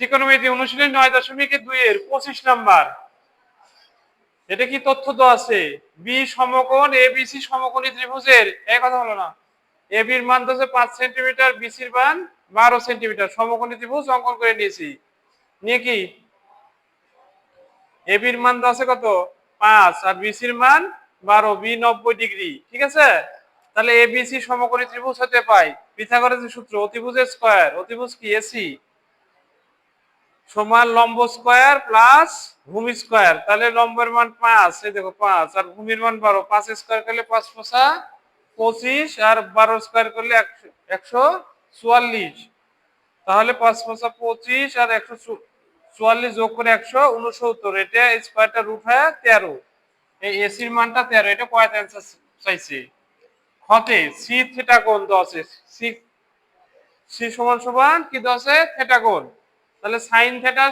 ত্রিকোণমিতি অনুশীলনী 9.2 এর 25 নাম্বার। এটা কি তথ্য তো আছে? বি সমকোণ এবিসি সমকোণী ত্রিভুজের এই কথা হলো না। এবি এর মান হচ্ছে 5 সেন্টিমিটার, বিসির মান 12 সেন্টিমিটার, সমকোণী ত্রিভুজ অঙ্কন করে নিয়েছি। নিয়ে কি এবি এর মান আছে কত 5 আর বিসির মান 12, বি 90 ডিগ্রি, ঠিক আছে? তাহলে এবিসি সমকোণী ত্রিভুজ হতে পাই পিথাগোরাসের সূত্র অতিভুজের স্কয়ার, অতিভুজ কি এসি সমান লম্ব স্কয়ার প্লাস ভূমি স্কয়ার। তাহলে লম্বের মান 5, এই দেখো 5 আর ভূমির মান 12, 5 স্কয়ার করলে 5 5 25 আর 12 স্কয়ার করলে 144। তাহলে 5 5 25 আর 144 যোগ করে 169, এটা স্কয়ারটা রুট হয় 13। এই এসির মানটা 13, এটা কয়টা অ্যানসার চাইছে? হতে সি থিটা কোণ তো আছে, সি সি সমান সমান কি আছে থিটা কোণ। তাহলে সাইন থিটা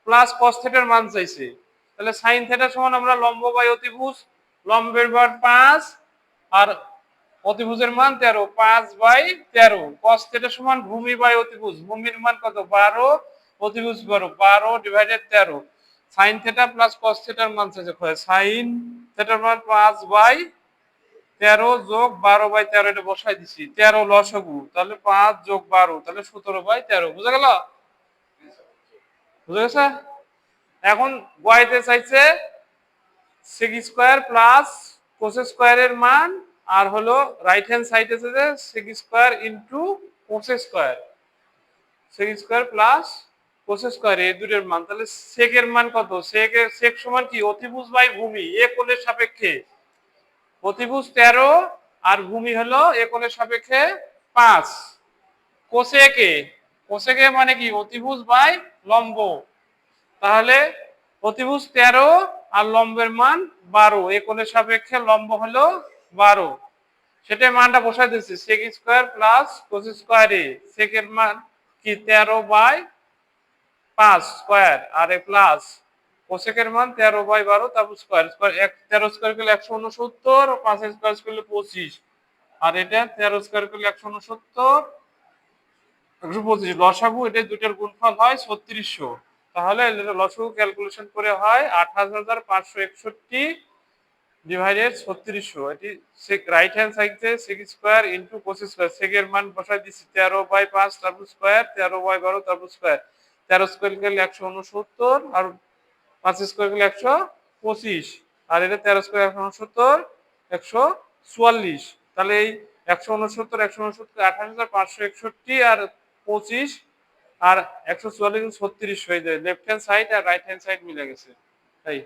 প্লাস কস থিটার মান চাইছে। তাহলে সাইন থিটা সমান আমরা লম্ব বাই অতিভুজ, লম্বের মান 5 আর অতিভুজের মান 13, 5/13। কস থিটা সমান ভূমি বাই অতিভুজ, ভূমির মান কত 12, অতিভুজ 12 divided 13। Sine theta plus cos থিটার মান চাইছে, সাইন থিটার মান 5/13 যোগ 12/13, এটা বসাই দিছি। 13 লসাগু, তাহলে 5 যোগ 12, তাহলে 17/13। বুঝা গেল? বুঝা গেছে? এখন গয়তে চাইছে sec স্কয়ার প্লাস cos স্কয়ারের মান, আর হলো রাইট হ্যান্ড সাইডে আছে sec square into cos square, sec square plus cos square এই দুটোর মান। তাহলে sec এর মান কত? sec সমান কি অতিভুজ বাই ভূমি, এ কোণের সাপেক্ষে অতিভুজ 13 আর ভূমি হলো এ কোণের সাপেক্ষে 5। কোসেকে, কোসেকে মানে কি অতিভুজ বাই লম্ব। তাহলে অতিভুজ 13 আর লম্বের মান 12, এ কোণের সাপেক্ষে লম্ব হলো 12, সেটাই মানটা বসাই দিচ্ছি sec square plus cos স্কয়ারে। sec এর মান কি 13/5 স্কয়ার আর এ প্লাস cosec এর মান 13/12, তারপর স্কয়ার স্কয়ার 13 স্কয়ার করলে 169, 5 স্কয়ার করলে 25 আর এটা 13 স্কয়ার করলে 169, 125 লসাগু, এটা দুইটার গুণফল হয় 3600। তাহলে এটা লসাগু ক্যালকুলেশন করে হয় 28561 ডিভাইডেড 3600। এটি রাইট হ্যান্ড সাইডে sec square into cos square, sec এর মান বসাই দিছি 13/5 তারপর স্কয়ার, 13/12 তারপর স্কয়ার, 13 স্কয়ার করলে 169 আর 5 স্কয়ার করলে 125 আর এটা 13 স্কয়ার 169, 144। তাহলে এই 169 169 28561 আর 25 আর 144 36 হয়ে যায়। লেফট হ্যান্ড সাইড আর রাইট হ্যান্ড সাইড মিলে গেছে। তাই